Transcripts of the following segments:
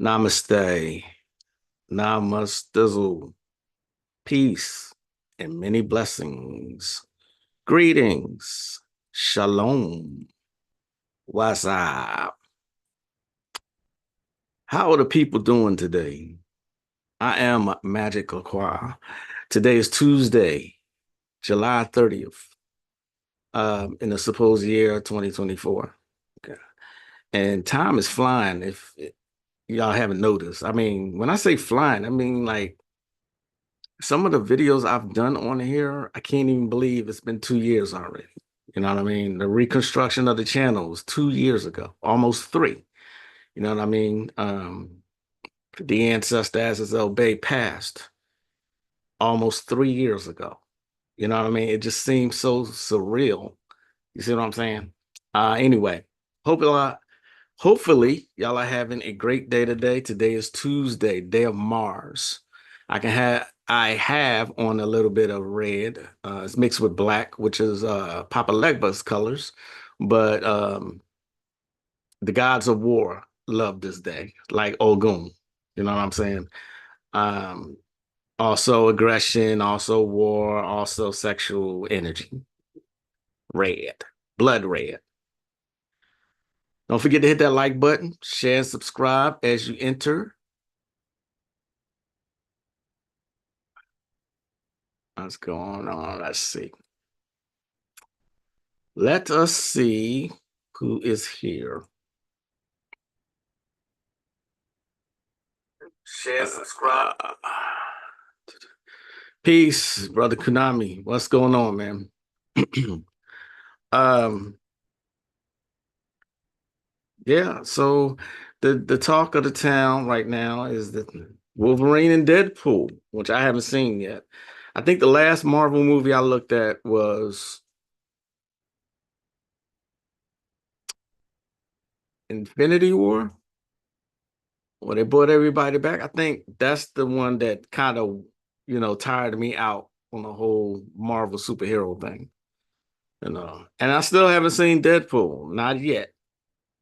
Namaste, namastizzle, peace, and many blessings. Greetings, shalom, what's up? How are the people doing today? I am Magick La Croix. Today is Tuesday, July 30th, in the supposed year 2024. Okay. And time is flying if y'all haven't noticed. I mean, when I say flying, I mean like some of the videos I've done on here, I can't even believe it's been 2 years already. You know what I mean? The reconstruction of the channel was 2 years ago, almost three. You know what I mean? The ancestor Azazel Bay passed almost 3 years ago. You know what I mean? It just seems so surreal. You see what I'm saying? Anyway, hope a lot. Hopefully, y'all are having a great day today. Today is Tuesday, day of Mars. I have on a little bit of red. It's mixed with black, which is Papa Legba's colors. But the gods of war love this day, like Ogun. You know what I'm saying? Um, Also aggression, also war, also sexual energy. Red, blood red. Don't forget to hit that like button, share, and subscribe as you enter. What's going on? Let's see. Let us see who is here. Share, subscribe. Peace, brother Konami. What's going on, man? um, yeah, so the talk of the town right now is that Wolverine and Deadpool, which I haven't seen yet. I think the last Marvel movie I looked at was Infinity War, where they brought everybody back. I think that's the one that kind of, tired me out on the whole Marvel superhero thing, And I still haven't seen Deadpool, not yet.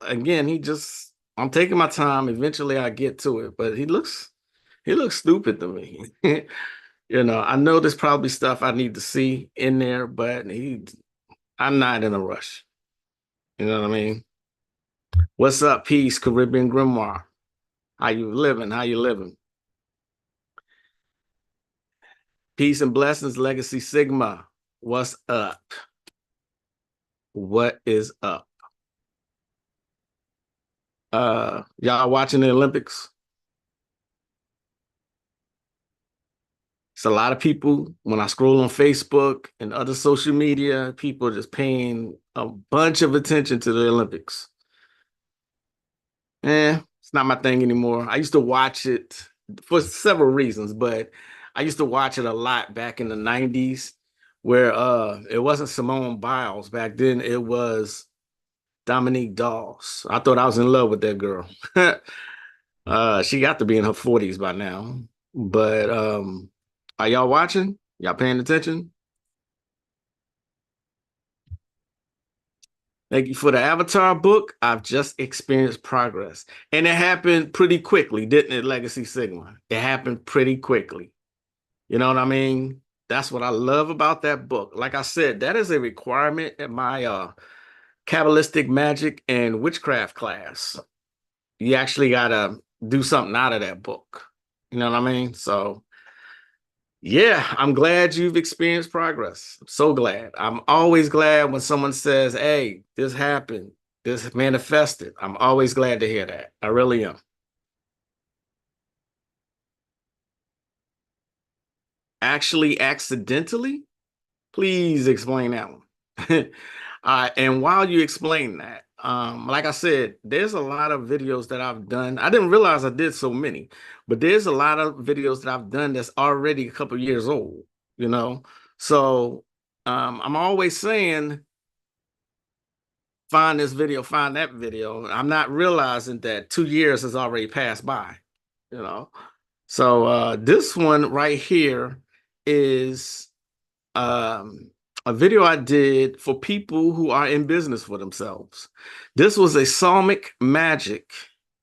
Again, I'm taking my time. Eventually I get to it, but he looks stupid to me. I know there's probably stuff I need to see in there, but I'm not in a rush. You know what I mean? What's up, Peace, Caribbean Grimoire? How you living? How you living? Peace and blessings, Legacy Sigma. What's up? What is up? Y'all watching the Olympics? It's a lot of people when I scroll on Facebook and other social media, people are just paying a bunch of attention to the Olympics. It's not my thing anymore. I used to watch it for several reasons, but I used to watch it a lot back in the 90s where it wasn't Simone Biles. Back then it was Dominique Dawes. I thought I was in love with that girl. She got to be in her 40s by now. But are y'all watching? Y'all paying attention? Thank you for the Avatar book. I've just experienced progress. And it happened pretty quickly, didn't it, Legacy Sigma? It happened pretty quickly. You know what I mean? That's what I love about that book. Like I said, that is a requirement in my Kabbalistic magic and witchcraft class. You actually got to do something out of that book. You know what I mean? So, yeah, I'm glad you've experienced progress. I'm so glad. I'm always glad when someone says, hey, this happened, this manifested. I'm always glad to hear that. I really am. Actually, accidentally? Please explain that one. And while you explain that, like I said, there's a lot of videos that I've done. I didn't realize I did so many, but there's a lot of videos that I've done that's already a couple years old, you know? So I'm always saying, find this video, find that video. I'm not realizing that 2 years has already passed by, you know? So this one right here is a video I did for people who are in business for themselves. This was a psalmic magic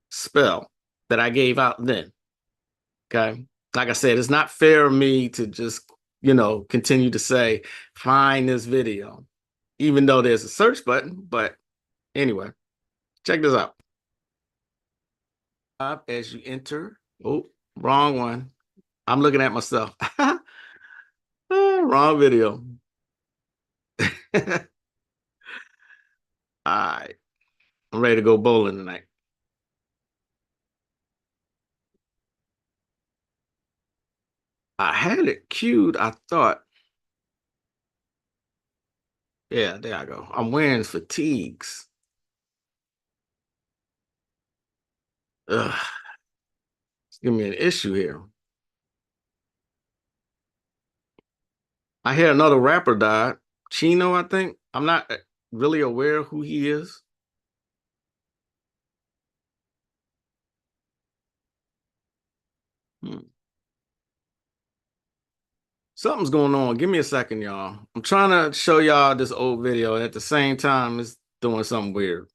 spell. that I gave out then. Okay. Like I said, it's not fair of me to just, continue to say, find this video, even though there's a search button. But anyway, check this out. As you enter, oh, wrong one. I'm looking at myself. Wrong video. All right. I'm ready to go bowling tonight. I had it queued, I thought. Yeah, there I go. I'm wearing fatigues. Ugh, it's giving me an issue here. I hear another rapper died. Chino, I think. I'm not really aware of who he is. Hmm. Something's going on. Give me a second, y'all. I'm trying to show y'all this old video, and at the same time, it's doing something weird.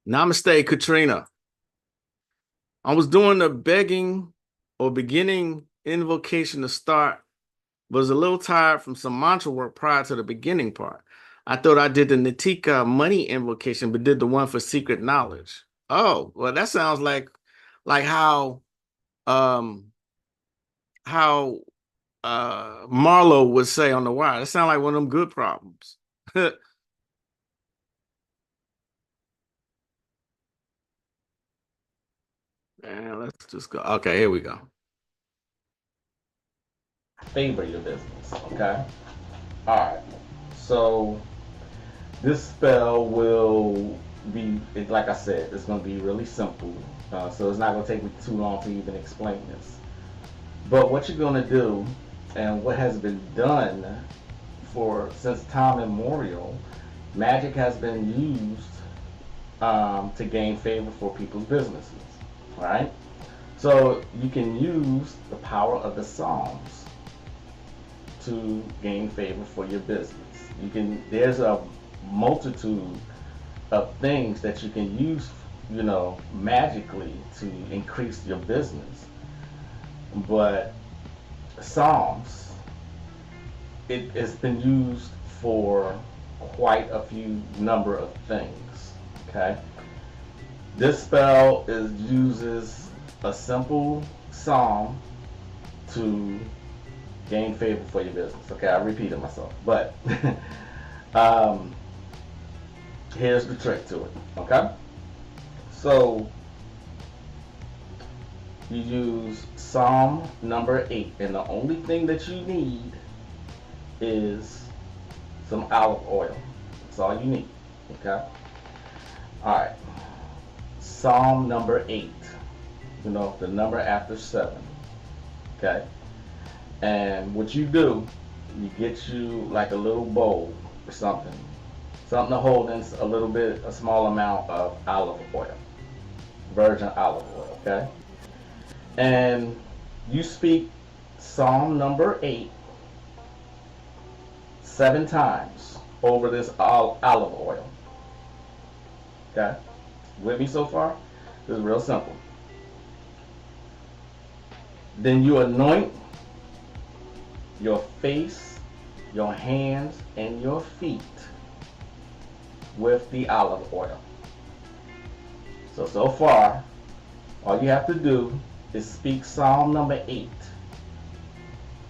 Namaste, Katrina. I was doing the begging or beginning invocation to start, was a little tired from some mantra work prior to the beginning part. I thought I did the Nitika money invocation, but did the one for secret knowledge. Oh, well, that sounds like um how Marlo would say on the wire. That sounds like one of them good problems. And let's just go. Okay, here we go. Favor your business, okay? All right. So this spell will be, like I said, it's going to be really simple. So it's not going to take me too long to even explain this. But what you're going to do, and what has been done since time immemorial, magic has been used to gain favor for people's businesses. All right. So you can use the power of the Psalms to gain favor for your business. There's a multitude of things that you can use, magically to increase your business. But Psalms, it's been used for quite a few number of things. Okay. This spell uses a simple psalm to gain favor for your business. Okay, I repeated myself, but here's the trick to it. Okay, so you use Psalm number 8, and the only thing that you need is some olive oil. That's all you need. Okay. All right. Psalm number 8. The number after 7. Okay. And what you do, you get you like a little bowl or something to hold in a small amount of olive oil, virgin olive oil. Okay. And you speak Psalm number 8 7 times over this olive oil. Okay. With me so far? This is real simple. Then you anoint your face, your hands, and your feet with the olive oil. So far, all you have to do is speak Psalm number 8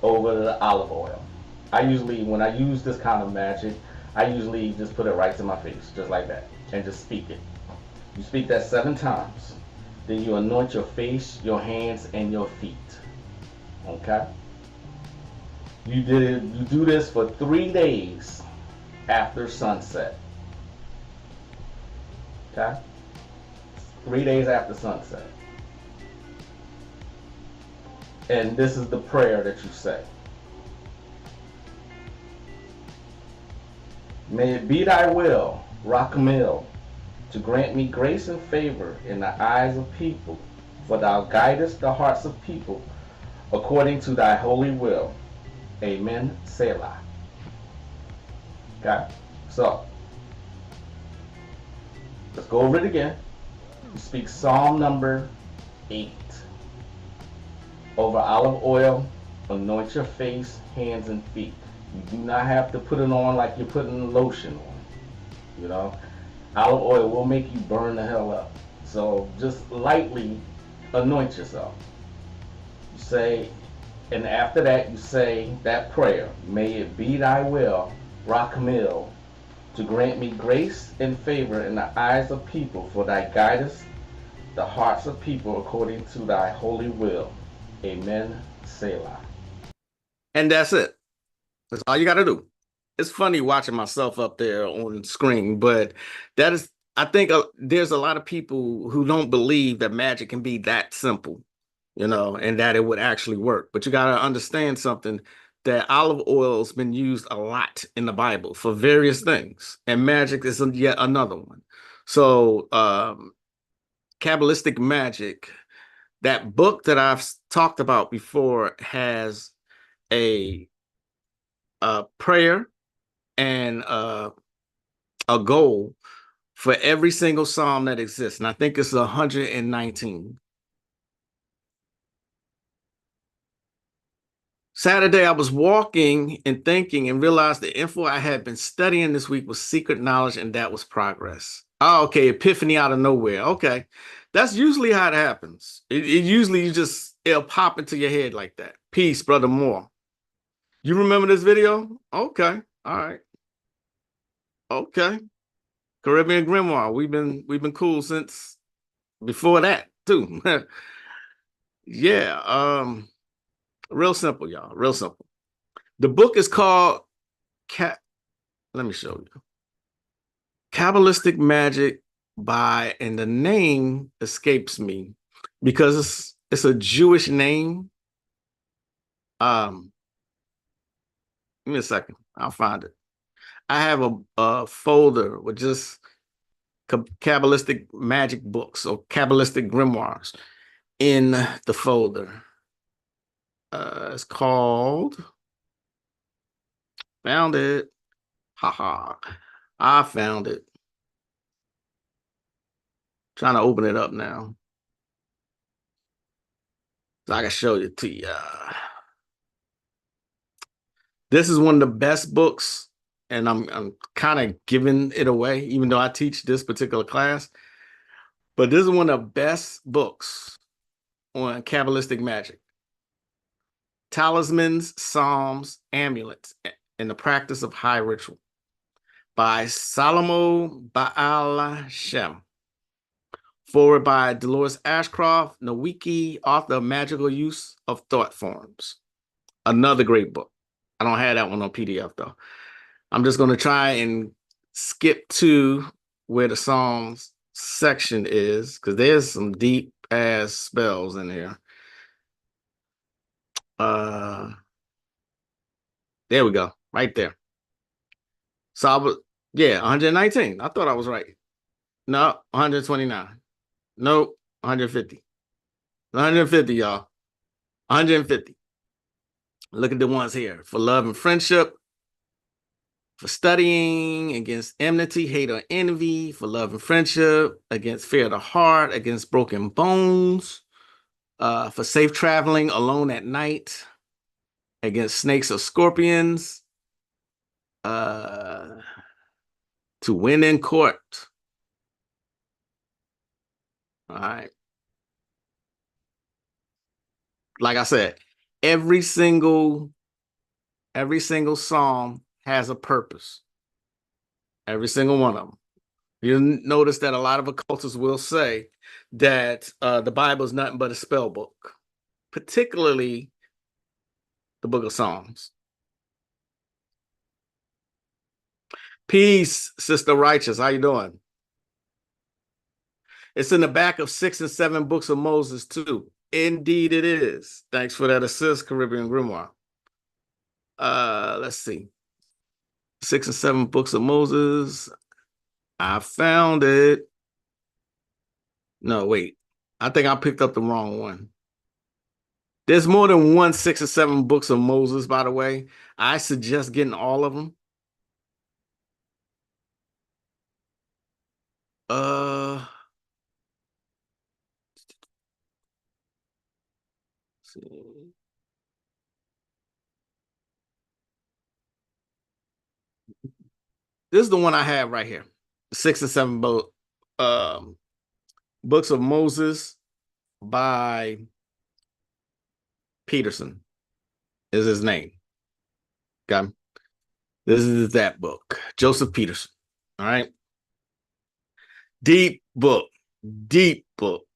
over the olive oil. When I use this kind of magic, I usually just put it right to my face, just like that, and just speak it. You speak that 7 times. Then you anoint your face, your hands, and your feet. Okay? You do this for 3 days after sunset. Okay? 3 days after sunset. And this is the prayer that you say. May it be thy will, Rakamil, to grant me grace and favor in the eyes of people, for thou guidest the hearts of people according to thy holy will. Amen. Selah. Okay? So, let's go over it again. You speak Psalm number 8 over olive oil, anoint your face, hands, and feet. You do not have to put it on like you're putting lotion on. You know, olive oil will make you burn the hell up. So just lightly anoint yourself. You say, and after that, you say that prayer. May it be thy will, Rakamil, to grant me grace and favor in the eyes of people, for thy guidest the hearts of people according to thy holy will. Amen. Selah. And that's it. That's all you got to do. It's funny watching myself up there on the screen, but that is, I think there's a lot of people who don't believe that magic can be that simple, and that it would actually work. But you got to understand something, that olive oil has been used a lot in the Bible for various things, and magic is yet another one. So, Kabbalistic magic, that book that I've talked about before, has a prayer and a goal for every single psalm that exists. And I think it's 119. Saturday, I was walking and thinking and realized the info I had been studying this week was secret knowledge, and that was progress. Oh, okay, epiphany out of nowhere. Okay, that's usually how it happens. It usually it'll pop into your head like that. Peace, brother Moore. You remember this video? Okay, all right, okay. Caribbean Grimoire. We've been cool since before that too. Yeah. Real simple, y'all. Real simple. The book is called Let me show you. Kabbalistic Magic and the name escapes me because it's a Jewish name. Give me a second. I'll find it. I have a folder with just Kabbalistic magic books or Kabbalistic grimoires in the folder. It's called, found it. Haha. I found it. Trying to open it up now, so I can show it to you. This is one of the best books, and I'm kind of giving it away, even though I teach this particular class. But this is one of the best books on Kabbalistic magic. Talismans, Psalms, Amulets, and the Practice of High Ritual by Salomo Baal Shem. Forward by Dolores Ashcroft, Nowicki, author of Magical Use of Thought Forms. Another great book. I don't have that one on PDF though. I'm just going to try and skip to where the Psalms section is, because there's some deep ass spells in here. There we go, right there. So I was, yeah, 119. I thought I was right. No, 129. Nope, 150. 150, y'all. 150. Look at the ones here. For love and friendship, for studying, against enmity, hate, or envy, for love and friendship, against fear of the heart, against broken bones, for safe traveling alone at night, against snakes or scorpions, to win in court. All right. Like I said, every single psalm has a purpose. Every single one of them. You'll notice that a lot of occultists will say that the Bible is nothing but a spell book, particularly the book of Psalms. Peace, Sister Righteous. How you doing? It's in the back of 6 and 7 books of Moses, too. Indeed it is. Thanks for that assist, Caribbean Grimoire. Let's see. 6 and 7 books of Moses. I found it. No, wait. I think I picked up the wrong one. There's more than one 6 or 7 books of Moses, by the way. I suggest getting all of them. see. This is the one I have right here. 6 and 7 books of Moses by Peterson is his name. Okay. This is that book, Joseph Peterson. All right. Deep book, deep book.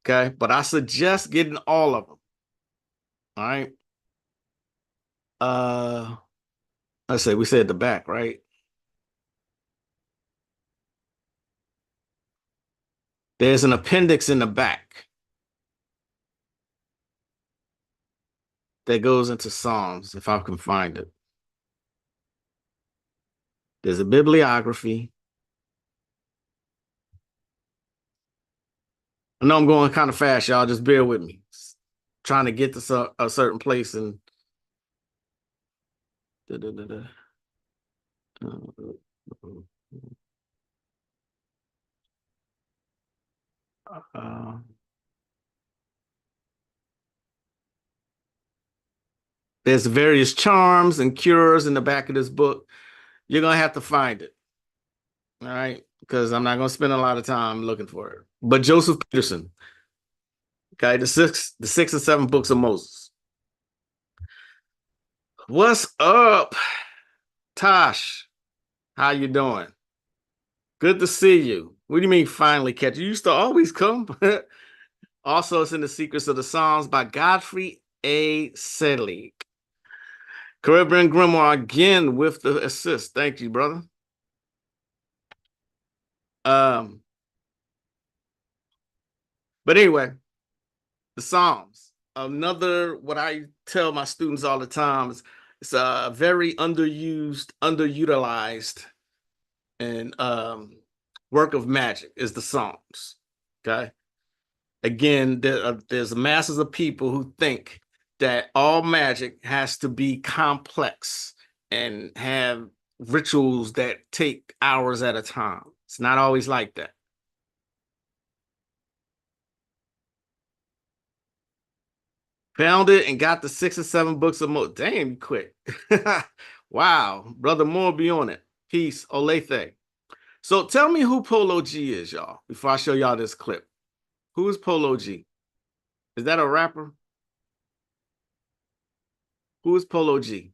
Okay. But I suggest getting all of them. All right. Let's say we said the back, right? There's an appendix in the back that goes into Psalms, if I can find it. There's a bibliography. I know I'm going kind of fast, y'all. Just bear with me. Trying to get to a certain place and there's various charms and cures in the back of this book. You're gonna have to find it. All right, because I'm not gonna spend a lot of time looking for it. But Joseph Peterson, okay, the 6 and 7 books of Moses. What's up, Tosh? How you doing? Good to see you. What do you mean finally catch you? You used to always come. Also, it's in the Secrets of the Psalms by Godfrey A. Sedley. Caribbean Grimoire again with the assist. Thank you, brother. But anyway, the Psalms. Another, what I tell my students all the time is it's a very underutilized, and work of magic is the Psalms. Okay. Again, there's masses of people who think that all magic has to be complex and have rituals that take hours at a time. It's not always like that. Found it and got the 6 or 7 books of Mo. Damn, you quick. Wow. Brother Moore be on it. Peace. Olathe. So tell me who Polo G is, y'all, before I show y'all this clip. Who is Polo G? Is that a rapper? Who is Polo G?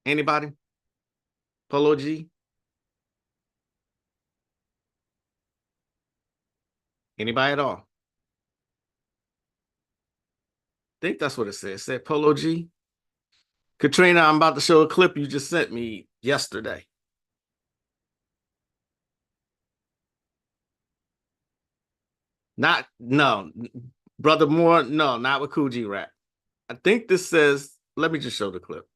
Anybody? Polo G? Anybody at all? I think that's what it said. It said Polo G. Katrina, I'm about to show a clip you just sent me yesterday. No, Brother Moore, no, not with Coogee rap. I think this says, let me just show the clip.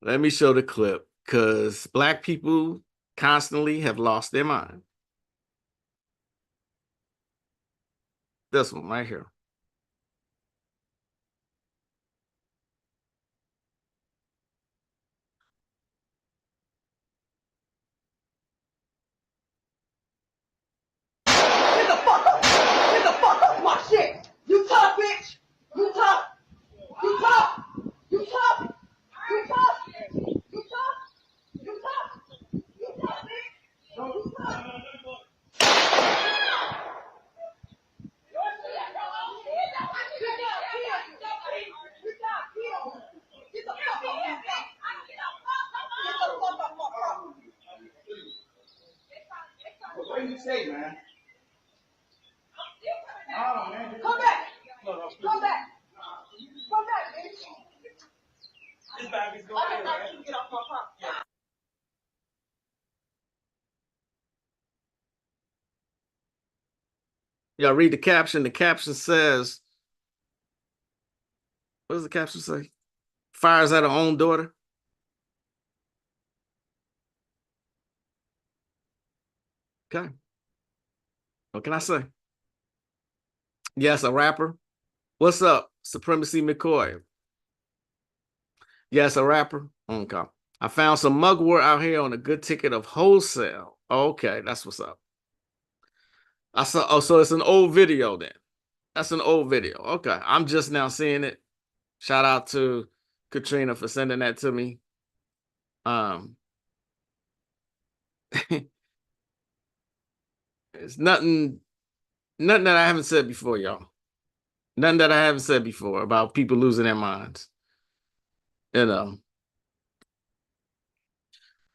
Let me show the clip, because Black people constantly have lost their mind. This one right here. Get the fuck up! Get the fuck up my shit! You talk, bitch! You talk! You talk! You talk! You talk! You talk! You talk! You talk, bitch! No, you talk! What do you say, man? Oh, man. Come back! Come back! Come back, bitch! This bag is going on, man. Get off my phone. Y'all read the caption. The caption says, what does the caption say? Fires at her own daughter. Okay. What can I say? Yes, a rapper. What's up? Supremacy McCoy. Yes, a rapper. Okay. I found some mugwort out here on a good ticket of wholesale. Okay, that's what's up. I saw. Oh, so it's an old video then. That's an old video. Okay, I'm just now seeing it. Shout out to Katrina for sending that to me. Um, it's nothing that I haven't said before, y'all. Nothing that I haven't said before about people losing their minds. You know,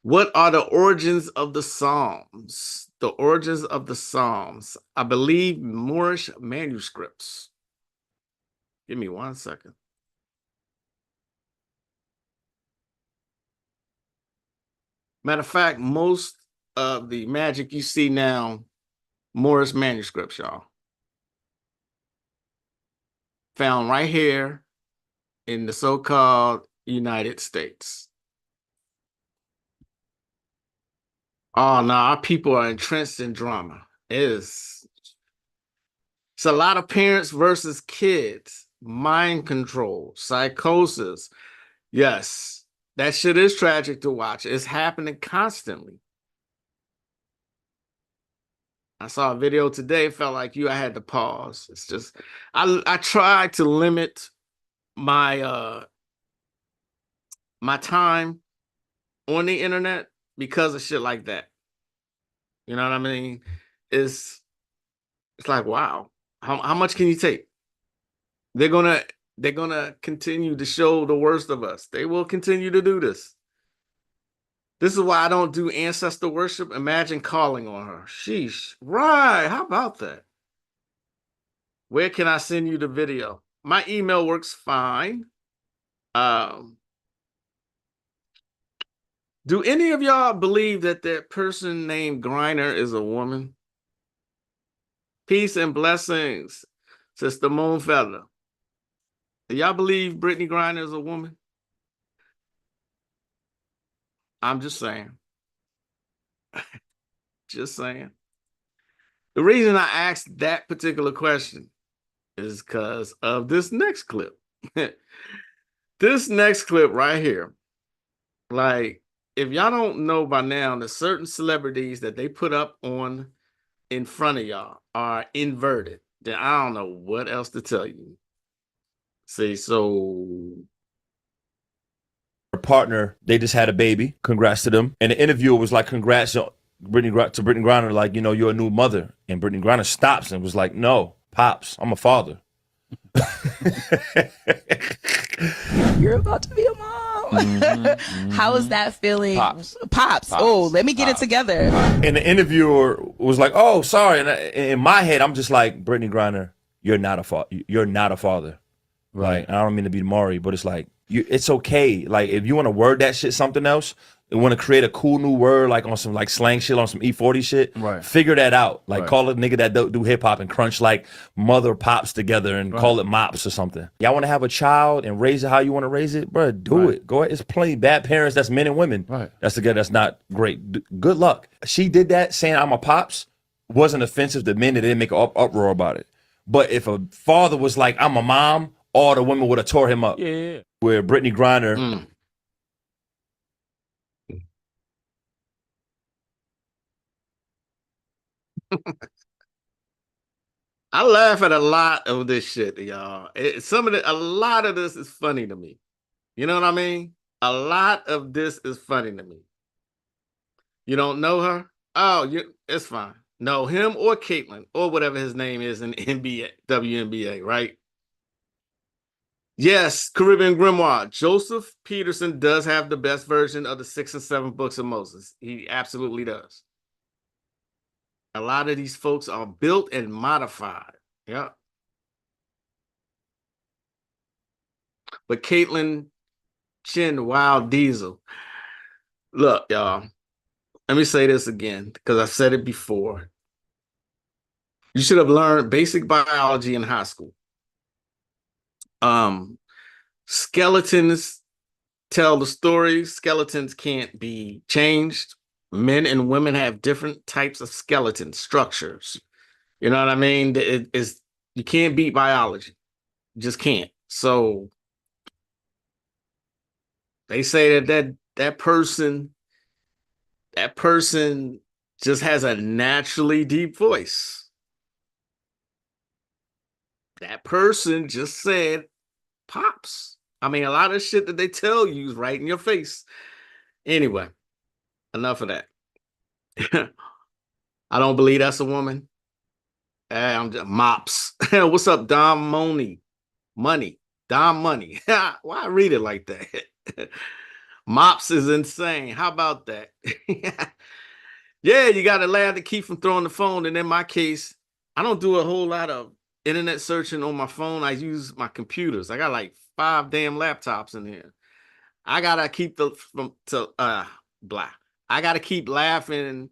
what are the origins of the Psalms? The origins of the Psalms. I believe Moorish manuscripts. Give me 1 second. Matter of fact, most of the magic you see now, Moorish manuscripts, y'all. Found right here in the so-called United States. Oh no, our people are entrenched in drama. It's a lot of parents versus kids, mind control, psychosis. Yes, that shit is tragic to watch. It's happening constantly. I saw a video today, felt like I had to pause. It's just I try to limit my my time on the internet because of shit like that. You know what I mean? It's it's like, wow, how much can you take? They're gonna they're gonna continue to show the worst of us. They will continue to do this. This is why I don't do ancestor worship. Imagine calling on her. Sheesh. Right. How about that? Where can I send you the video? My email works fine. Um, do any of y'all believe that that person named Griner is a woman? Peace and blessings, Sister Moonfeather. Do y'all believe Brittany Griner is a woman? I'm just saying. Just saying. The reason I asked that particular question is because of this next clip. This next clip right here. Like, if y'all don't know by now, there's certain celebrities that they put up on in front of y'all are inverted. Then I don't know what else to tell you. See, so Her partner, they just had a baby. Congrats to them. And the interviewer was like, congrats to Brittany Griner, like, you're a new mother. And Brittany Griner stops and was like, no, Pops, I'm a father. You're about to be a mom. How is that feeling? Pops. Oh, let me get it together. And the interviewer was like, oh, sorry. And in my head, I'm just like, Brittany Griner, you're not a father. You're not a father. Right. Like, I don't mean to be Maury, but it's like, it's okay. Like, if you want to word that shit something else, you want to create a cool new word, like on some like slang shit, on some E40 shit, right, figure that out. Like, call it nigga that do hip hop and crunch like mother pops together and call it mops or something. Y'all want to have a child and raise it how you want to raise it, bro? Do it. Go ahead. It's plenty bad parents. That's men and women. Right. That's the guy that's not great. Good luck. She did that saying I'm a pops wasn't offensive to men that didn't make an uproar about it. But if a father was like I'm a mom, all the women would have tore him up. Yeah. Where Brittany Griner. I laugh at a lot of this shit, y'all. A lot of this is funny to me. You know what I mean? A lot of this is funny to me. You don't know her? Oh, it's fine. No, him or Caitlyn or whatever his name is in NBA, WNBA, right? Yes, Caribbean Grimoire. Joseph Peterson does have the best version of the 6 and 7 books of Moses. He absolutely does. A lot of these folks are built and modified. Yeah. But Caitlyn Chin Wild Diesel. Look, y'all. Let me say this again because I've said it before. You should have learned basic biology in high school. Skeletons tell the story. Skeletons can't be changed. Men and women have different types of skeleton structures. You know what I mean? You can't beat biology. You just can't. So they say that person just has a naturally deep voice. That person just said Pops. I mean, a lot of shit that they tell you is right in your face. Anyway, enough of that. I don't believe that's a woman. I'm just mops. What's up, Dom Money? Money. Dom Money. Why I read it like that? Mops is insane. How about that? Yeah, you got to laugh to keep from throwing the phone. And in my case, I don't do a whole lot of internet searching on my phone. I use my computers. I got like 5 damn laptops in here. I gotta keep the from to blah. I gotta keep laughing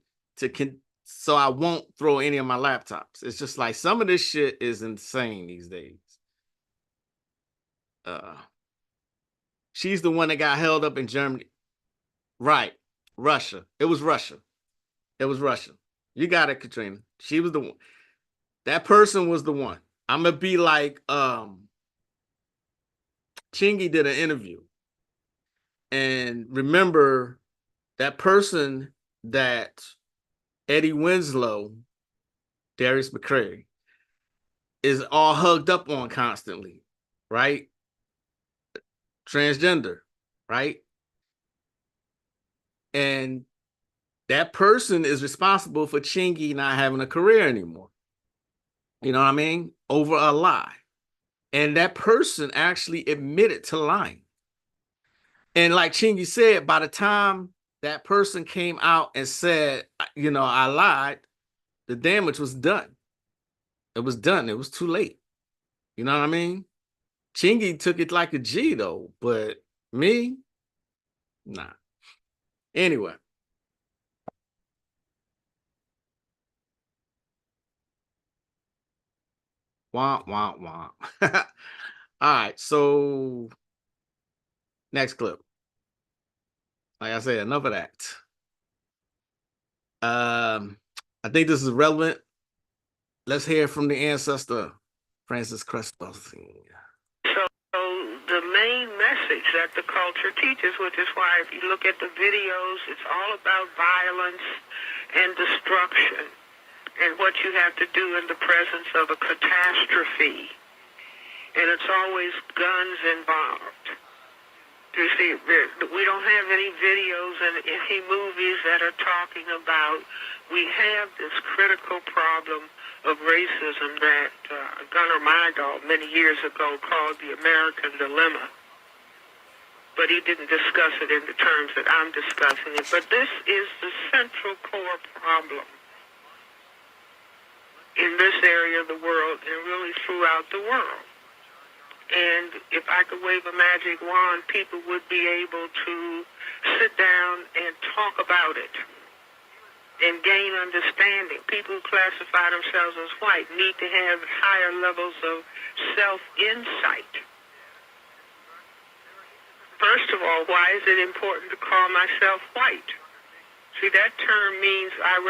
so I won't throw any of my laptops. It's just like some of this shit is insane these days. Uh, she's the one that got held up in Germany. Right. Russia. It was Russia. It was Russia. You got it, Katrina. She was the one. That person was the one. I'm gonna be like Chingy did an interview. And remember that person that Eddie Winslow, Darius McCray, is all hugged up on constantly, right? Transgender, right? And that person is responsible for Chingy not having a career anymore. You know what I mean? Over a lie. And that person actually admitted to lying. And like Chingy said, by the time that person came out and said, I lied, the damage was done. It was done. It was too late. You know what I mean? Chingy took it like a G though, but me, nah. Anyway. Wah, wah, wah. All right, so next clip. Like I said, enough of that. I think this is relevant. Let's hear from the ancestor, Francis Crespo. So the main message that the culture teaches, which is why if you look at the videos, it's all about violence and destruction and what you have to do in the presence of a catastrophe. And it's always guns involved. You see, we don't have any videos and any movies that are talking about we have this critical problem of racism that Gunnar Myrdal many years ago called the American dilemma. But he didn't discuss it in the terms that I'm discussing it. But this is the central core problem in this area of the world and really throughout the world. And if I could wave a magic wand, people would be able to sit down and talk about it and gain understanding. People who classify themselves as white need to have higher levels of self-insight. First of all, why is it important to call myself white? See, that term means I'm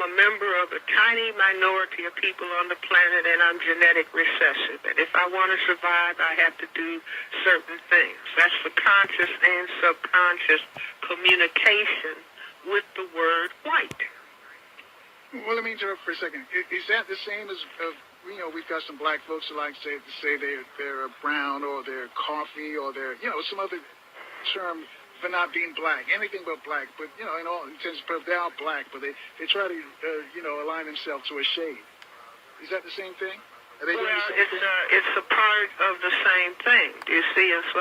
a member of a tiny minority of people on the planet, and I'm genetic recessive. And if I want to survive, I have to do certain things. That's the conscious and subconscious communication with the word white. Well, let me interrupt for a second. Is that the same as, we've got some black folks who like to say they're brown or they're coffee or they're, some other term for not being black, anything but black. But, in all intents and purposes, they are black, but they try to, align themselves to a shade. Is that the same thing? Are they doing the same thing? It's a part of the same thing. You see, it's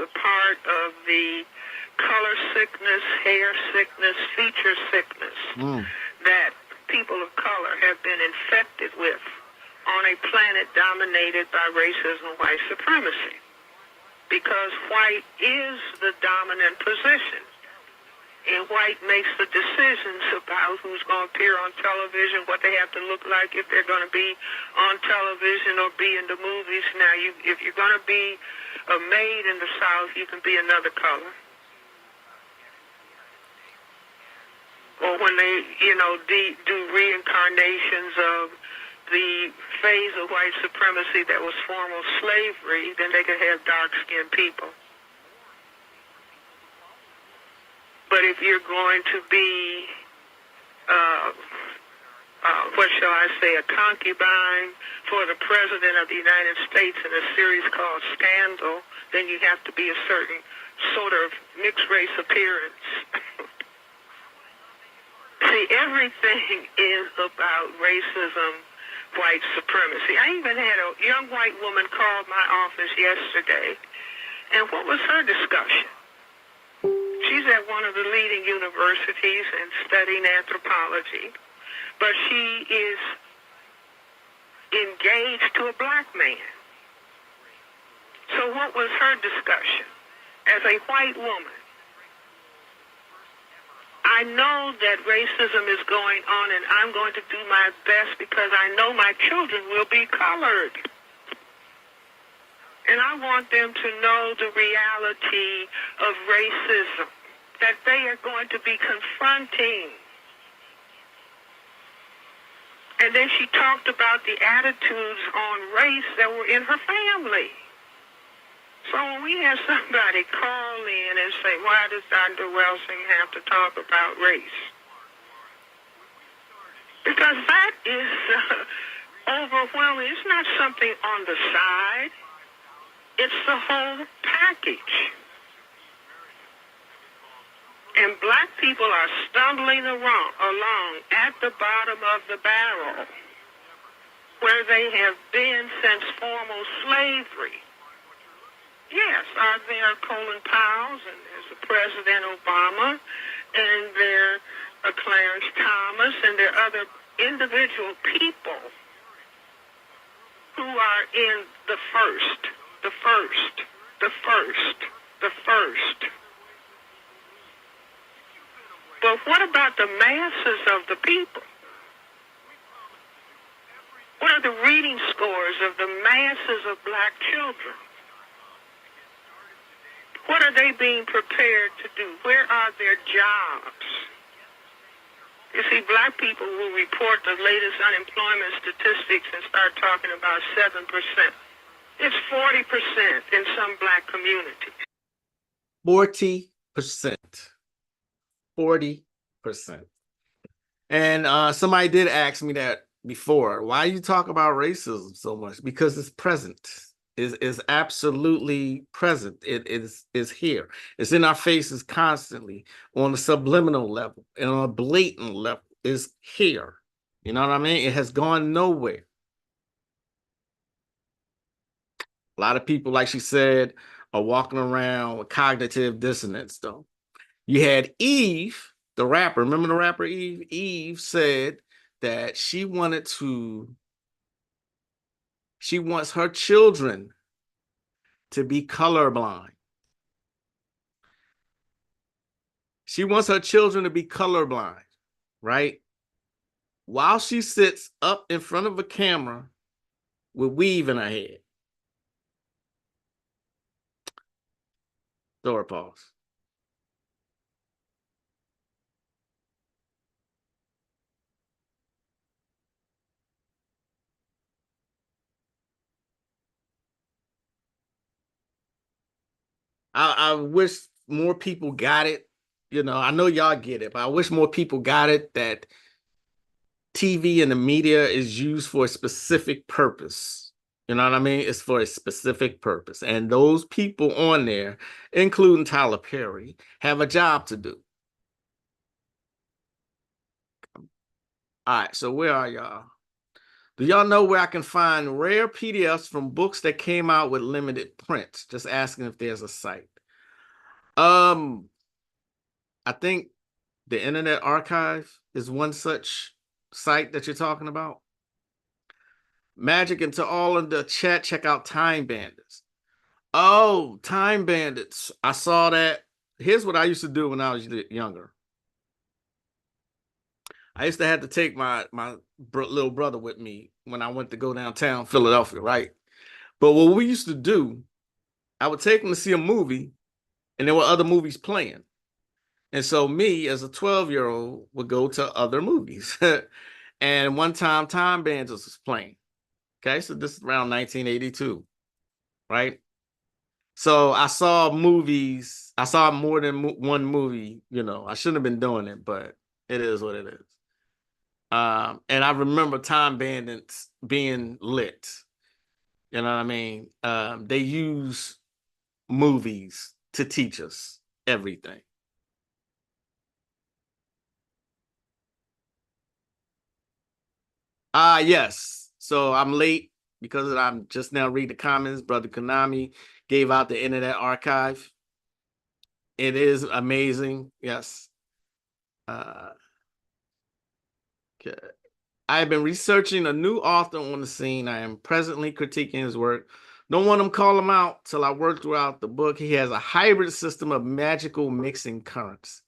a part of the color sickness, hair sickness, feature sickness that people of color have been infected with on a planet dominated by racism and white supremacy. Because white is the dominant position. And white makes the decisions about who's going to appear on television, what they have to look like if they're going to be on television or be in the movies. Now, if you're going to be a maid in the South, you can be another color. Or when they, do reincarnations of the phase of white supremacy that was formal slavery, then they could have dark-skinned people. But if you're going to be what shall I say, a concubine for the President of the United States in a series called Scandal, then you have to be a certain sort of mixed race appearance. See, everything is about racism, white supremacy. I even had a young white woman call my office yesterday, and what was her discussion? She's at one of the leading universities and studying anthropology, but she is engaged to a black man. So what was her discussion? As a white woman, I know that racism is going on, and I'm going to do my best because I know my children will be colored. And I want them to know the reality of racism that they are going to be confronting. And then she talked about the attitudes on race that were in her family. So when we have somebody call in and say, why does Dr. Welsing have to talk about race? Because that is overwhelming. It's not something on the side. It's the whole package. And black people are stumbling along at the bottom of the barrel where they have been since formal slavery. Yes, there are Colin Powell's, and there's President Obama, and there are Clarence Thomas, and there are other individual people who are in the first. But what about the masses of the people? What are the reading scores of the masses of black children? What are they being prepared to do? Where are their jobs? You see, black people will report the latest unemployment statistics and start talking about 7%. It's 40% in some black communities. 40%. 40%. And somebody did ask me that before. Why you talk about racism so much? Because it's present. Is absolutely present. It is here. It's in our faces constantly on a subliminal level and on a blatant level. It's here. You know what I mean? It has gone nowhere. A lot of people, like she said, are walking around with cognitive dissonance, though. You had Eve, the rapper. Remember the rapper Eve? Eve said that she wants her children to be colorblind. She wants her children to be colorblind, right? While she sits up in front of a camera with weave in her head. Throw her pause. I wish more people got it. You know, I know y'all get it, but I wish more people got it that TV and the media is used for a specific purpose. You know what I mean? It's for a specific purpose. And those people on there, including Tyler Perry, have a job to do. All right, so where are y'all? Do y'all know where I can find rare PDFs from books that came out with limited prints? Just asking if there's a site. I think the Internet Archive is one such site that you're talking about. Magic, and to all in the chat, check out Time Bandits. Oh, Time Bandits. I saw that. Here's what I used to do when I was younger. I used to have to take my little brother with me when I went to go downtown Philadelphia, right? But what we used to do, I would take him to see a movie, and there were other movies playing. And so me, as a 12-year-old, would go to other movies. And one time, Time Bandits was playing. Okay, so this is around 1982, right? So I saw movies. I saw more than one movie. You know, I shouldn't have been doing it, but it is what it is. And I remember time bandits being lit. You know what I mean? They use movies to teach us everything. Yes. So I'm late because I'm just now reading the comments. Brother Konami gave out the Internet Archive. It is amazing. Yes. Uh, okay. I have been researching a new author on the scene. I am presently critiquing his work. Don't want to call him out till I work throughout the book. He has a hybrid system of magical mixing currents.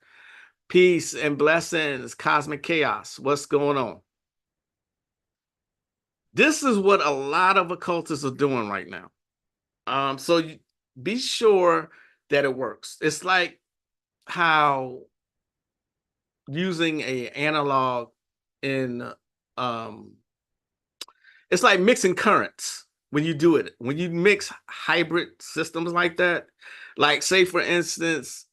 Peace and blessings, cosmic chaos. What's going on? This is what a lot of occultists are doing right now. So be sure that it works. It's like how using a analog in it's like mixing currents when you do it. When you mix hybrid systems like that, like say for instance,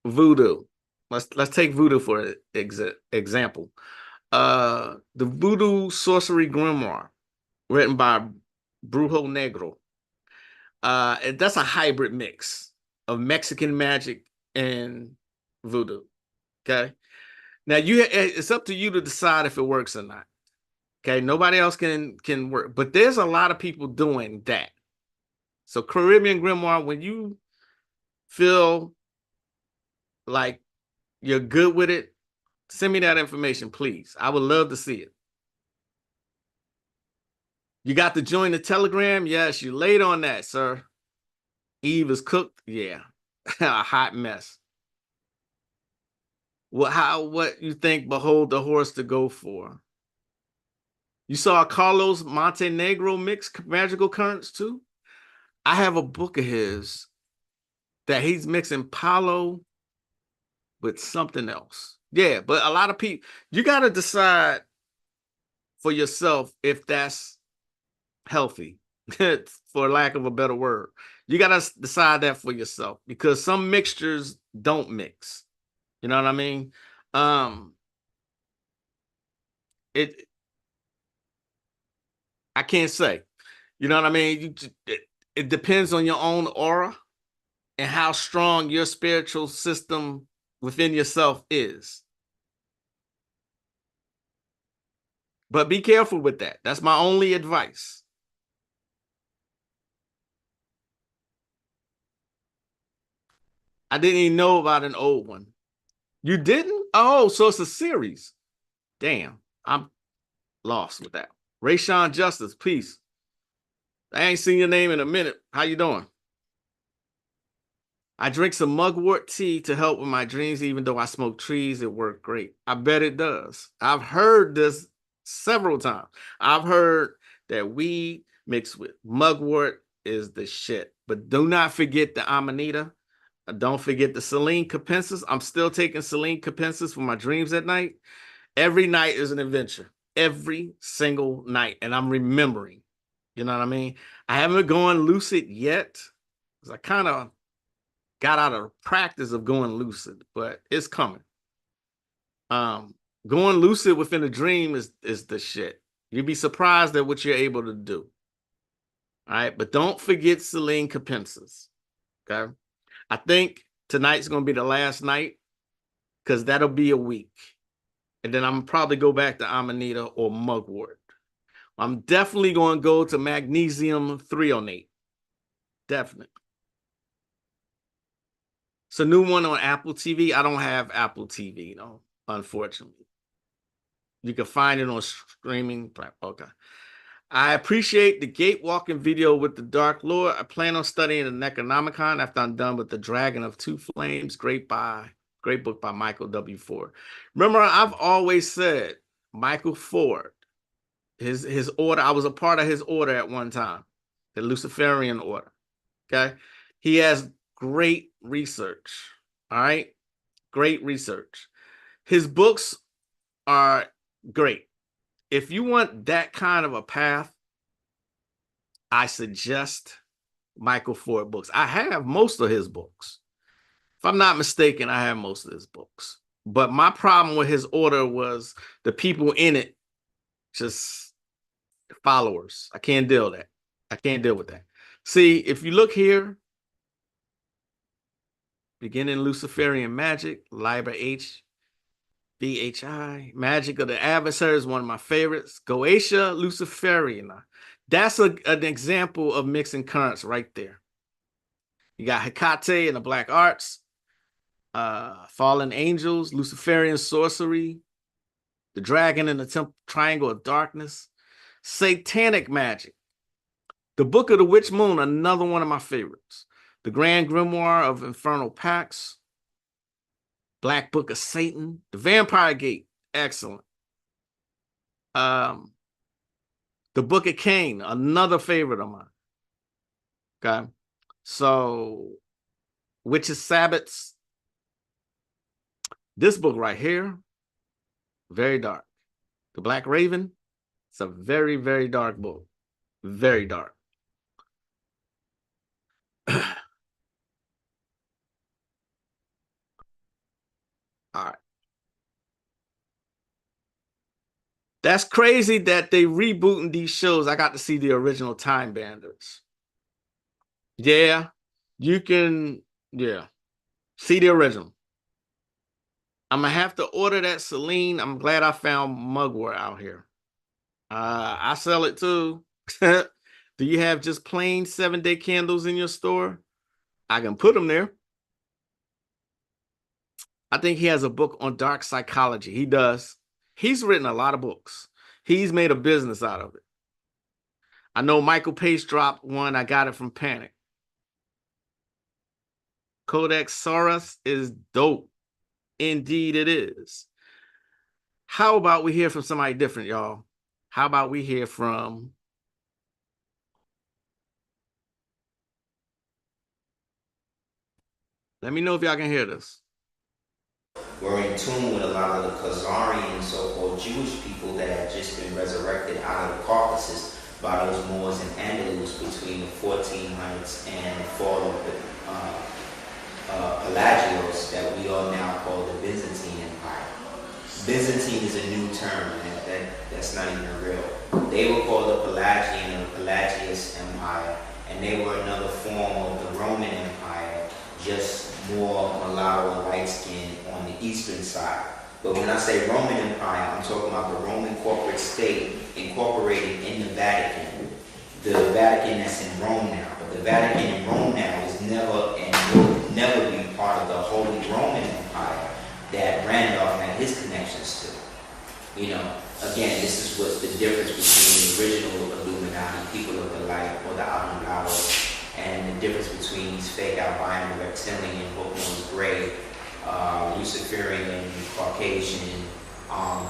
voodoo. Let's take voodoo for example. The Voodoo Sorcery Grimoire, written by Brujo Negro. That's a hybrid mix of Mexican magic and voodoo. Okay. Now it's up to you to decide if it works or not. Okay, nobody else can work, but there's a lot of people doing that. So Caribbean Grimoire, when you feel like you're good with it, send me that information, please. I would love to see it. You got to join the Telegram? Yes, you late on that, sir. Eve is cooked. Yeah, a hot mess. What you think? Behold the horse to go for. You saw Carlos Montenegro mix magical currents too? I have a book of his that he's mixing Palo with something else. Yeah, but a lot of people, you got to decide for yourself if that's healthy, for lack of a better word. You got to decide that for yourself because some mixtures don't mix. You know what I mean? It I can't say. You know what I mean? It depends on your own aura and how strong your spiritual system within yourself is. But be careful with that. That's my only advice. I didn't even know about an old one. You didn't? Oh, so it's a series. Damn, I'm lost with that. Rayshawn Justice, peace. I ain't seen your name in a minute. How you doing? I drink some mugwort tea to help with my dreams, even though I smoke trees. It worked great. I bet it does. I've heard this several times. I've heard that weed mixed with mugwort is the shit. But do not forget the Amanita. Don't forget the Selene Capensis. I'm still taking Selene Capensis for my dreams at night. Every night is an adventure. Every single night. And I'm remembering. You know what I mean? I haven't gone lucid yet. Because I kind of got out of practice of going lucid, but it's coming. Going lucid within a dream is the shit. You'd be surprised at what you're able to do. All right, but don't forget Selene Capensis. Okay, I think tonight's gonna be the last night because that'll be a week, and then I'm probably go back to Amanita or Mugwort. I'm definitely going to go to Magnesium 308. Definitely. It's a new one on Apple TV. I don't have Apple TV, though, unfortunately. You can find it on streaming platform. Okay. I appreciate the gate walking video with the Dark Lord. I plan on studying the Necronomicon after I'm done with the Dragon of Two Flames. Great book by Michael W. Ford. Remember, I've always said Michael Ford, his order. I was a part of his order at one time, the Luciferian order. Okay, he has great research. All right, great research. His books are great. If you want that kind of a path, I suggest Michael Ford books. I have most of his books. If I'm not mistaken, I have most of his books. But my problem with his order was the people in it, just followers. I can't deal with that. I can't deal with that. See, if you look here, beginning Luciferian magic, Liber H, BHI, Magic of the Adversary is one of my favorites. Goetia Luciferiana. That's an example of mixing currents right there. You got Hecate and the Black Arts, Fallen Angels, Luciferian Sorcery, the Dragon in the Triangle of Darkness, Satanic Magic, the Book of the Witch Moon, another one of my favorites, the Grand Grimoire of Infernal Pacts, Black Book of Satan, the Vampire Gate, excellent. The Book of Cain, another favorite of mine. Okay, so Witches' Sabbats. This book right here, very dark. The Black Raven, it's a very, very dark book. Very dark. All right. That's crazy that they rebooting these shows. I got to see the original Time Bandits. Yeah, you can, yeah, see the original. I'm gonna have to order that Celine. I'm glad I found mugwort out here. I sell it too. Do you have just plain 7-day candles in your store? I can put them there. I think he has a book on dark psychology. He does. He's written a lot of books. He's made a business out of it. I know Michael Pace dropped one. I got it from Panic. Codex Saurus is dope. Indeed it is. How about we hear from somebody different, y'all? How about we hear from let me know if y'all can hear this. We're in tune with a lot of the Khazarian so-called Jewish people that had just been resurrected out of the Caucasus by those Moors and Andalus between the 1400s and the fall of the Pelagios that we all now call the Byzantine Empire. Byzantine is a new term, and that's not even real. They were called the Pelagian or Pelagius Empire, and they were another form of the Roman Empire, just more mulatto and light skin on the eastern side. But when I say Roman Empire, I'm talking about the Roman corporate state incorporated in the Vatican. The Vatican that's in Rome now. But the Vatican in Rome now is never and will never be part of the Holy Roman Empire that Randolph had his connections to. You know, again, this is what's the difference between the original Illuminati, people of the light, or the Illuminati, and the difference between these fake albino, reptilian, hook-nosed gray, Luciferian, Caucasian,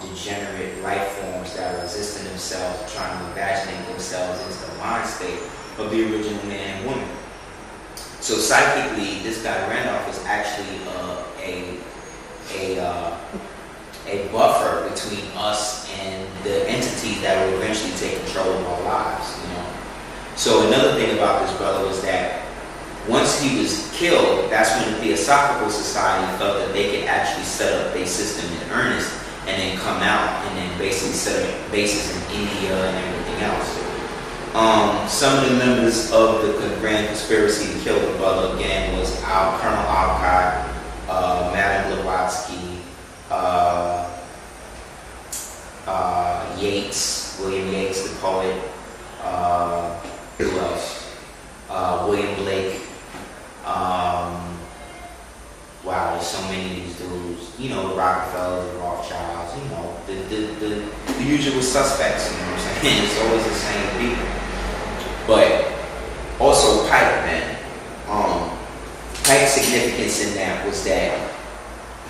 degenerate life forms that are resisting themselves, trying to imaginate themselves into the mind state of the original man and woman. So psychically, this guy Randolph is actually a buffer between us and the entities that will eventually take control of our lives, you know. So another thing about this brother was that once he was killed, that's when the Theosophical Society felt that they could actually set up their system in earnest and then come out and then basically set up bases in India and everything else. Some of the members of the Grand Conspiracy to kill the brother again was Colonel Alcott, Madame Blavatsky, Yates, William Yates, the poet, who else? William Blake. Wow, there's so many of these dudes. You know, the Rockefellers, the Rothschilds, you know, the usual suspects, you know what I'm saying? It's always the same people. But also Pike, man. Pike's significance in that was that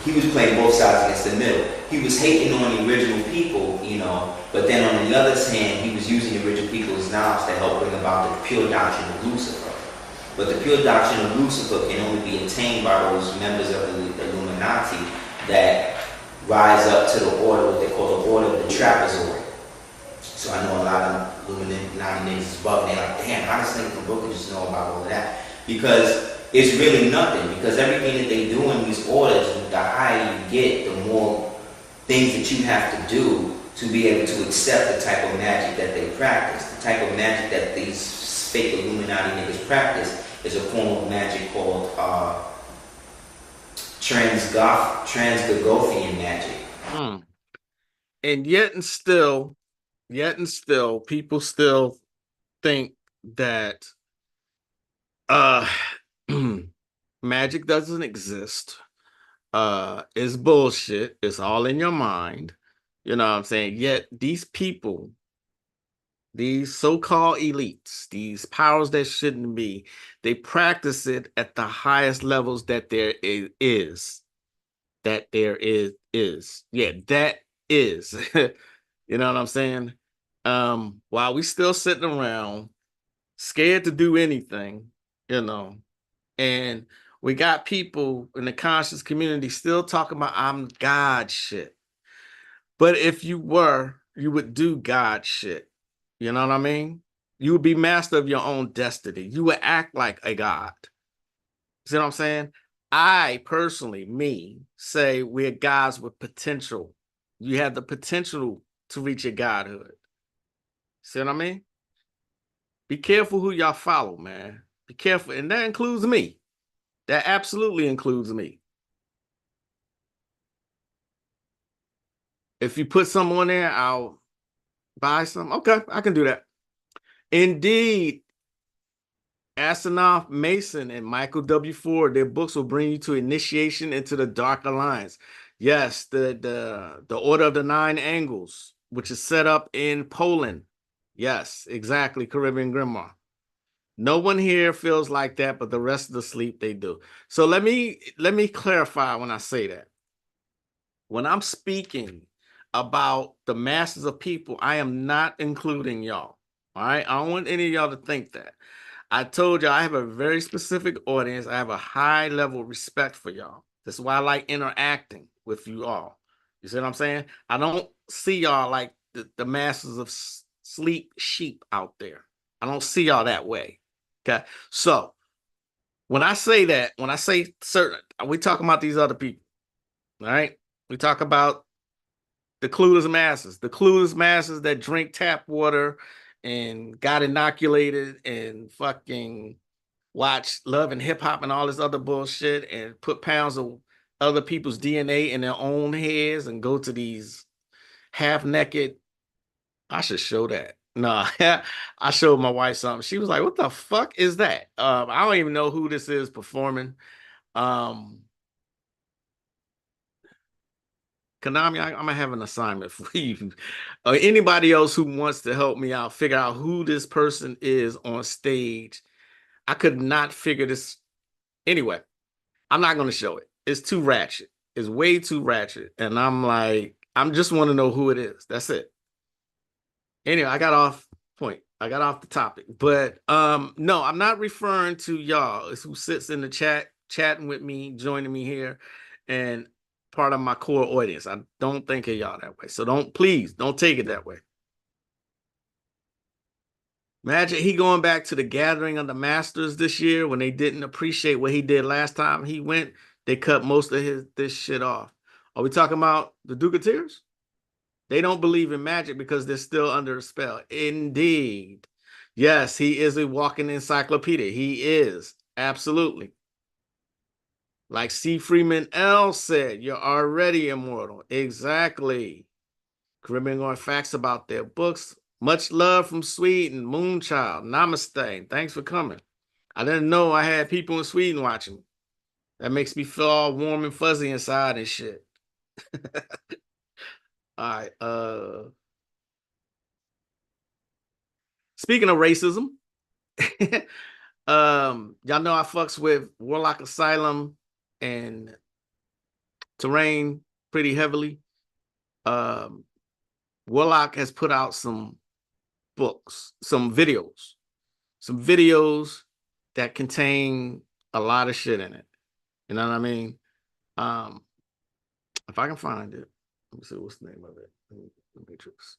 he was playing both sides against the middle. He was hating on the original people, you know, but then on the other hand, he was using the original people's knowledge to help bring about the pure doctrine of Lucifer. But the pure doctrine of Lucifer can only be attained by those members of the Illuminati that rise up to the order, what they call the order of the trapezoid. So I know a lot of Illuminati niggas is bugging. They're like, damn, how does nigga from Brooklyn just know about all of that? Because it's really nothing. Because everything that they do in these orders, the higher you get, the things that you have to do to be able to accept the type of magic that they practice. The type of magic that these fake Illuminati niggas practice is a form of magic called Transgogothian magic. And yet and still, people still think that magic doesn't exist. It's bullshit. It's all in your mind. You know what I'm saying? Yet these people, these so-called elites, these powers that shouldn't be, they practice it at the highest levels that there is. That there is. Yeah, that is. You know what I'm saying? While we still sitting around, scared to do anything, you know, and we got people in the conscious community still talking about I'm God shit. But if you were, you would do God shit. You know what I mean? You would be master of your own destiny. You would act like a God. See what I'm saying? I personally, say we're gods with potential. You have the potential to reach your godhood. See what I mean? Be careful who y'all follow, man. Be careful. And that includes me. That absolutely includes me. If you put some on there, I'll buy some. Okay, I can do that. Indeed, Asenath Mason and Michael W. Ford, their books will bring you to initiation into the Dark Alliance. Yes, the Order of the Nine Angles, which is set up in Poland. Yes, exactly, Caribbean Grimoire. No one here feels like that, but the rest of the sleep they do. So let me clarify when I say that. When I'm speaking about the masses of people, I am not including y'all. All right, I don't want any of y'all to think that. I told you I have a very specific audience. I have a high level of respect for y'all. That's why I like interacting with you all. You see what I'm saying? I don't see y'all like the masses of sleep sheep out there. I don't see y'all that way. Okay. So when I say that, when I say certain, we talking about these other people. All right. We talk about the clueless masses that drink tap water and got inoculated and fucking watch Love and Hip Hop and all this other bullshit and put pounds of other people's DNA in their own heads and go to these half naked. I should show that. No, I showed my wife something. She was like, "What the fuck is that?" I don't even know who this is performing. Konami, I'm gonna have an assignment for you. Anybody else who wants to help me out, figure out who this person is on stage. I could not figure this. Anyway, I'm not gonna show it. It's too ratchet. It's way too ratchet. And I'm like, I'm just want to know who it is. That's it. Anyway, I got off point. I got off the topic. But no, I'm not referring to y'all. It's who sits in the chat, chatting with me, joining me here, and part of my core audience. I don't think of y'all that way. So please don't take it that way. Magic, he going back to the gathering of the masters this year when they didn't appreciate what he did last time he went. They cut most of this shit off. Are we talking about the Duketeers? They don't believe in magic because they're still under a spell. Indeed. Yes, he is a walking encyclopedia. He is. Absolutely. Like C. Freeman L. said, you're already immortal. Exactly. Caribbean facts about their books. Much love from Sweden. Moonchild. Namaste. Thanks for coming. I didn't know I had people in Sweden watching me. That makes me feel all warm and fuzzy inside and shit. All right. Speaking of racism, y'all know I fucks with Warlock Asylum and Terrain pretty heavily. Warlock has put out some books, some videos that contain a lot of shit in it. You know what I mean? If I can find it, let me see what's the name of it. The Matrix.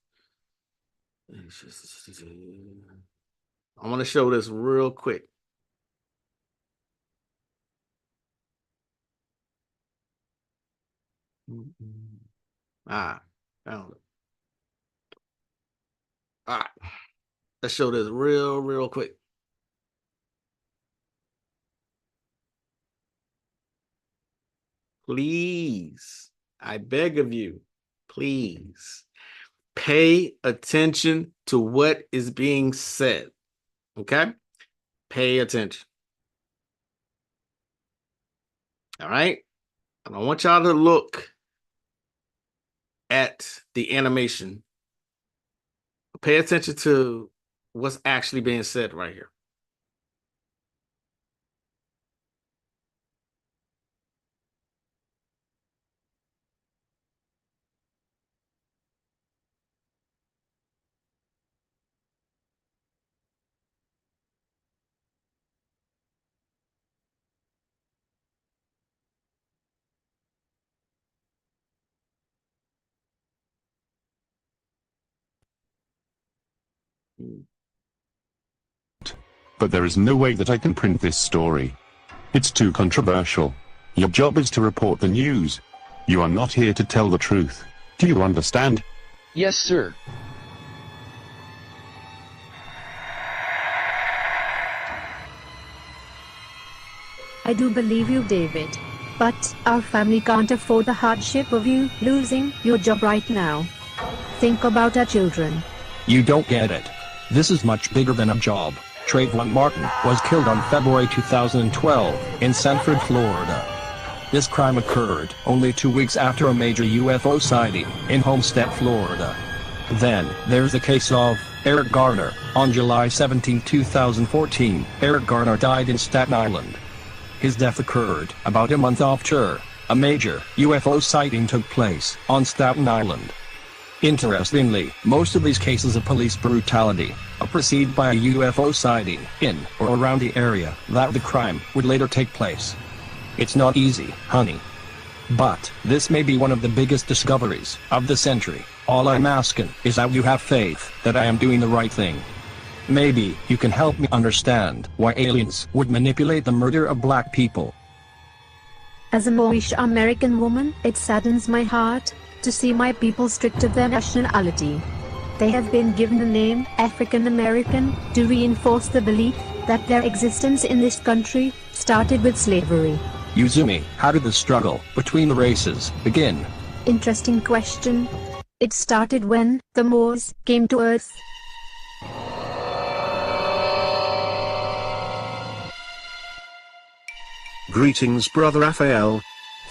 I want to show this real quick. Ah, found it. All right. Let's show this real quick. Please, I beg of you, please pay attention to what is being said. Okay? Pay attention. All right? And I want y'all to look at the animation. Pay attention to what's actually being said right here. But there is no way that I can print this story. It's too controversial. Your job is to report the news. You are not here to tell the truth. Do you understand? Yes, sir. I do believe you, David. But our family can't afford the hardship of you losing your job right now. Think about our children. You don't get it. This is much bigger than a job. Trayvon Martin was killed on February 2012 in Sanford, Florida. This crime occurred only 2 weeks after a major UFO sighting in Homestead, Florida. Then, there's the case of Eric Garner. On July 17, 2014, Eric Garner died in Staten Island. His death occurred about a month after a major UFO sighting took place on Staten Island. Interestingly, most of these cases of police brutality are preceded by a UFO sighting in or around the area that the crime would later take place. It's not easy, honey. But this may be one of the biggest discoveries of the century. All I'm asking is that you have faith that I am doing the right thing. Maybe you can help me understand why aliens would manipulate the murder of black people. As a Moorish American woman, it saddens my heart to see my people stripped of their nationality. They have been given the name African American to reinforce the belief that their existence in this country started with slavery. Yuzumi, how did the struggle between the races begin? Interesting question. It started when the Moors came to Earth. Greetings, Brother Raphael.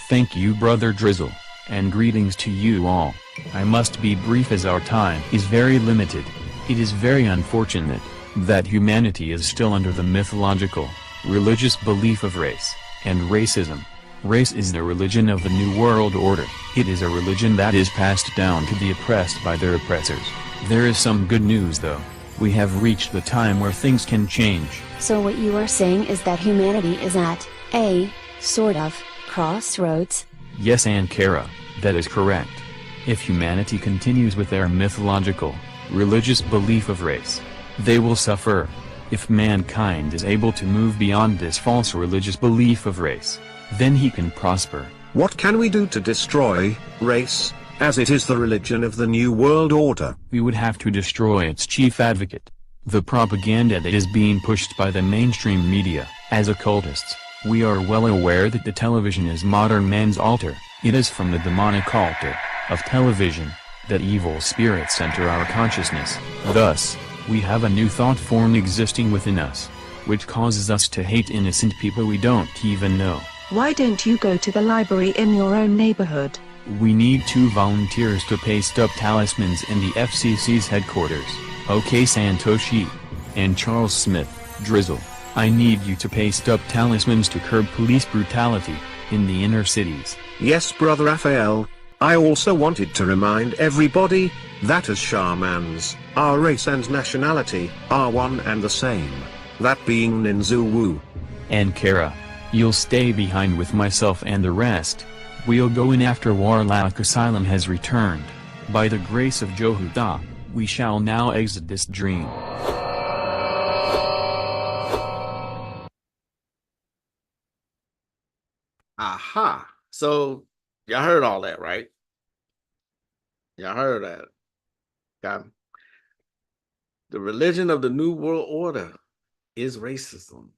Thank you, Brother Drizzle, and greetings to you all. I must be brief as our time is very limited. It is very unfortunate that humanity is still under the mythological, religious belief of race and racism. Race is the religion of the New World Order. It is a religion that is passed down to the oppressed by their oppressors. There is some good news though. We have reached the time where things can change. So what you are saying is that humanity is at a sort of crossroads? Yes, Ankara, that is correct. If humanity continues with their mythological, religious belief of race, they will suffer. If mankind is able to move beyond this false religious belief of race, then he can prosper. What can we do to destroy race, as it is the religion of the New World Order? We would have to destroy its chief advocate. The propaganda that is being pushed by the mainstream media, as occultists. We are well aware that the television is modern man's altar. It is from the demonic altar of television that evil spirits enter our consciousness. Thus, we have a new thought form existing within us, which causes us to hate innocent people we don't even know. Why don't you go to the library in your own neighborhood? We need 2 volunteers to paste up talismans in the FCC's headquarters. Okay, Santoshi and Charles Smith, Drizzle, I need you to paste up talismans to curb police brutality in the inner cities. Yes, Brother Raphael. I also wanted to remind everybody that as shamans, our race and nationality are one and the same. That being Ninzuwu. Ankara, you'll stay behind with myself and the rest. We'll go in after Warlock Asylum has returned. By the grace of Jehuda, we shall now exit this dream. Aha. So y'all heard all that, right? Y'all heard that. Okay. The religion of the New World Order is racism.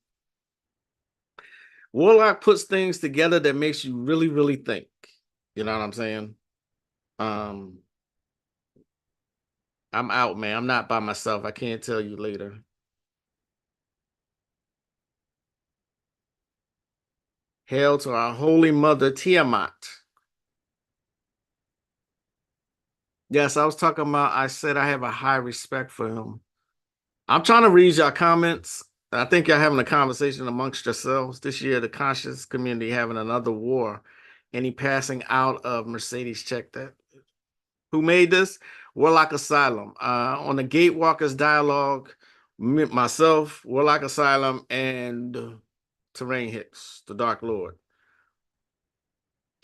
Warlock puts things together that makes you really, really think. You know what I'm saying? I'm out, man. I'm not by myself. I can't tell you later. Hail to our holy mother, Tiamat. Yes, I was talking about, I said I have a high respect for him. I'm trying to read your comments. I think you're having a conversation amongst yourselves. This year, the conscious community having another war. Any passing out of Mercedes, check that. Who made this? Warlock Asylum. On the Gatewalkers dialogue, myself, Warlock Asylum, and Terrain Hicks, the Dark Lord.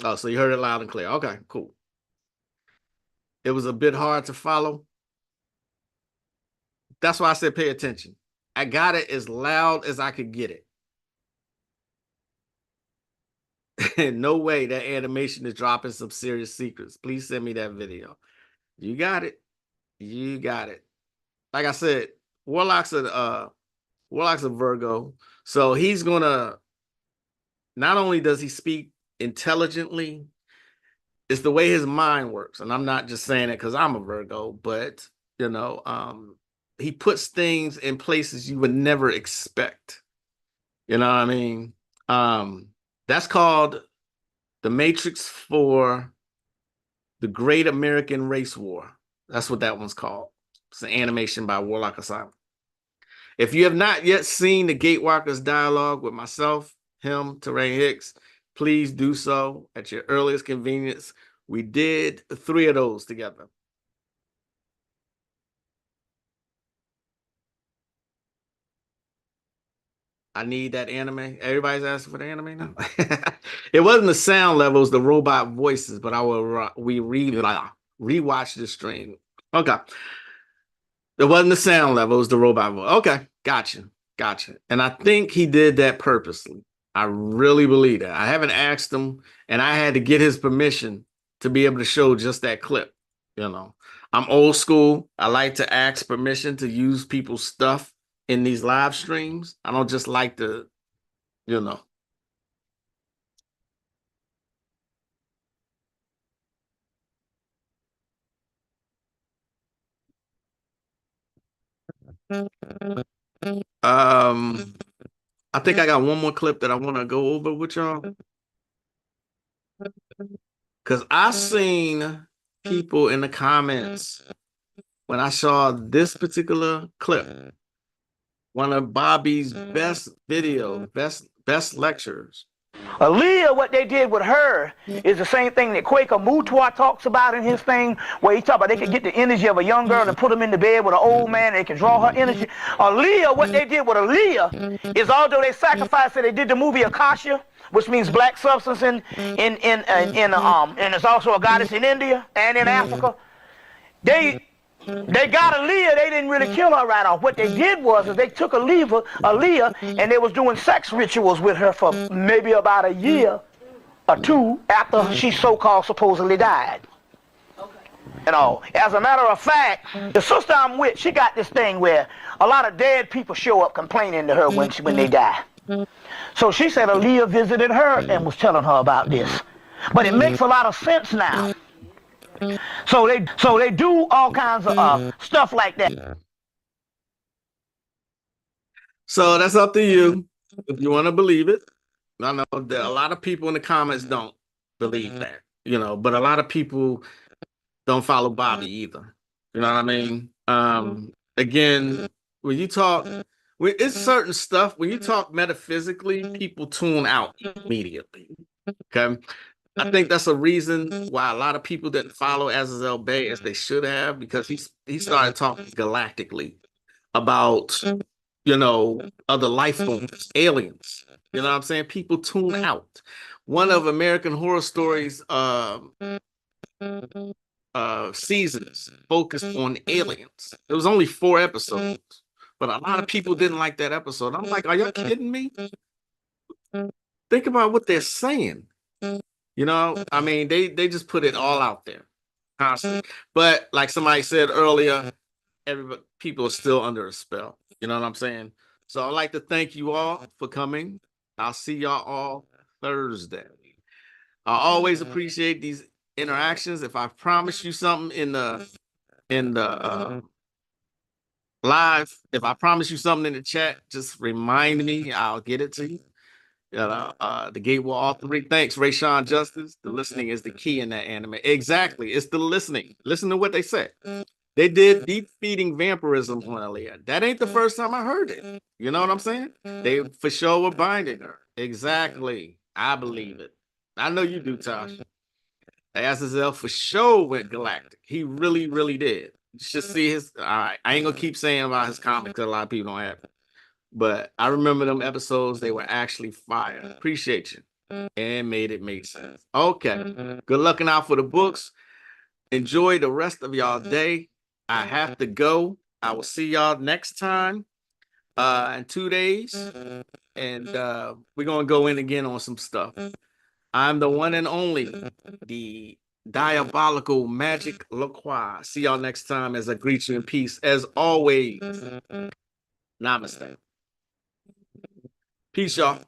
Oh, so you heard it loud and clear. Okay, cool. It was a bit hard to follow. That's why I said pay attention. I got it as loud as I could get it. No way that animation is dropping some serious secrets. Please send me that video. You got it. You got it. Like I said, Warlock's a Virgo. So he's gonna, not only does he speak intelligently, it's the way his mind works. And I'm not just saying it because I'm a Virgo, but you know, he puts things in places you would never expect. You know what I mean? That's called The Matrix for the Great American Race War. That's what that one's called. It's an animation by Warlock Asylum. If you have not yet seen the Gatewalkers dialogue with myself, him, Terrain Hicks, please do so at your earliest convenience. We did 3 of those together. I need that anime. Everybody's asking for the anime now. It wasn't the sound levels, the robot voices, but I will rewatch the stream. Okay. It wasn't the sound levels, the robot voice. Okay, gotcha. And I think he did that purposely. I really believe that. I haven't asked him, and I had to get his permission to be able to show just that clip. You know, I'm old school. I like to ask permission to use people's stuff in these live streams. I don't just like to, you know. I think I got one more clip that I want to go over with y'all. Because I seen people in the comments when I saw this particular clip, one of Bobby's best videos, best lectures. Aaliyah, what they did with her is the same thing that Quaker Mutua talks about in his thing, where he talks about they could get the energy of a young girl and put them in the bed with an old man and they can draw her energy. Aaliyah, what they did with Aaliyah is, although they sacrificed it, they did the movie Akasha, which means black substance and it's also a goddess in India and in Africa. They got Aaliyah, they didn't really kill her right off. What they did was is they took Aaliyah and they was doing sex rituals with her for maybe about a year or 2 after she so-called supposedly died. You know, as a matter of fact, the sister I'm with, she got this thing where a lot of dead people show up complaining to her when they die. So she said Aaliyah visited her and was telling her about this. But it makes a lot of sense now. So they do all kinds of stuff like that. So that's up to you if you want to believe it. I know that a lot of people in the comments don't believe that, you know, but a lot of people don't follow Bobby either. You know what I mean? Again, when you talk, it's certain stuff. When you talk metaphysically, people tune out immediately. Okay. I think that's a reason why a lot of people didn't follow Azazel Bay as they should have, because he started talking galactically about, you know, other life forms, aliens. You know what I'm saying? People tune out. One of American Horror Stories seasons focused on aliens. It was only 4 episodes, but a lot of people didn't like that episode. I'm like, are you kidding me? Think about what they're saying. You know, I mean, they just put it all out there. constantly. But like somebody said earlier, people are still under a spell. You know what I'm saying? So I'd like to thank you all for coming. I'll see y'all all Thursday. I always appreciate these interactions. If I promise you something in the live, if I promise you something in the chat, just remind me. I'll get it to you. The gate will all three. Thanks, Rayshawn Justice. The listening is the key in that anime. Exactly. It's the listening. Listen to what they say. They did deep feeding vampirism on Aaliyah. That ain't the first time I heard it. You know what I'm saying? They for sure were binding her. Exactly. I believe it. I know you do, Tosh. Azazel for sure went galactic. He really, really did. You should see his. I ain't gonna keep saying about his comic because a lot of people don't have it. But I remember them episodes, they were actually fire. Appreciate you. And made it make sense. Okay. Good looking out for the books. Enjoy the rest of y'all day. I have to go. I will see y'all next time in 2 days. And we're gonna go in again on some stuff. I'm the one and only, the diabolical Magick La Croix. See y'all next time as I greet you in peace. As always, namaste. Peace, y'all.